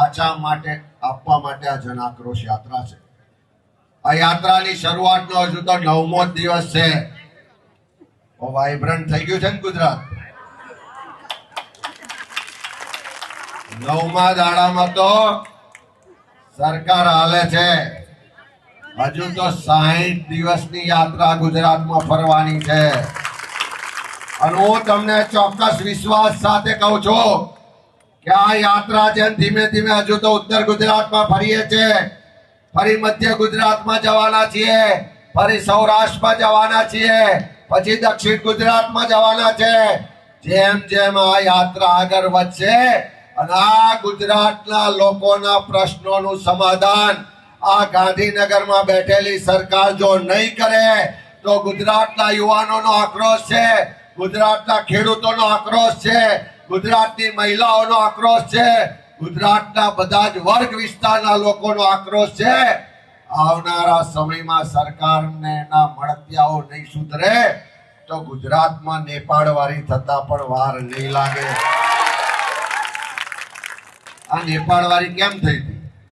પાછા માટે આપવા માટે આ જન આક્રોશ યાત્રા છે। આ યાત્રાની શરૂઆતનો હજુ તો 9મો દિવસ છે। વાઇબ્રન્ટ થઈ ગયું છે ને ગુજરાત। 9મા દાડામાં તો સરકાર હાલે છે। હજુ તો 60 દિવસની યાત્રા ગુજરાતમાં ફરવાની છે। અને હું તમને ચોક્કસ વિશ્વાસ સાથે કહું છું કે આ યાત્રા છે ધીમે ધીમે હજુ તો ઉત્તર ગુજરાતમાં ફરીએ છે, ફરી મધ્ય ગુજરાતમાં જવાના છીએ, ફરી સૌરાષ્ટ્રમાં જવાના છીએ, પછી દક્ષિણ ગુજરાતમાં જવાના છે। જેમ જેમ આ યાત્રા આગળ વધશે અને આ ગુજરાતના લોકોના પ્રશ્નોનું સમાધાન આ ગાંધીનગરમાં બેઠેલી સરકાર જો નહીં કરે તો ગુજરાતના યુવાનોનો આક્રોશ છે, ગુજરાતના ખેડૂતોનો આક્રોશ છે, ગુજરાતની મહિલાઓનો આક્રોશ છે, ગુજરાતના બધા જ વર્ગ વિસ્તારના લોકોનો આક્રોશ છે। આવનારા સમયમાં સરકારને ના મળતિયાઓ નહીં સુધરે તો ગુજરાતમાં નેપાળવારી થતા પણ વાર નહીં લાગે। આ નેપાળવારી કેમ થઈ હતી?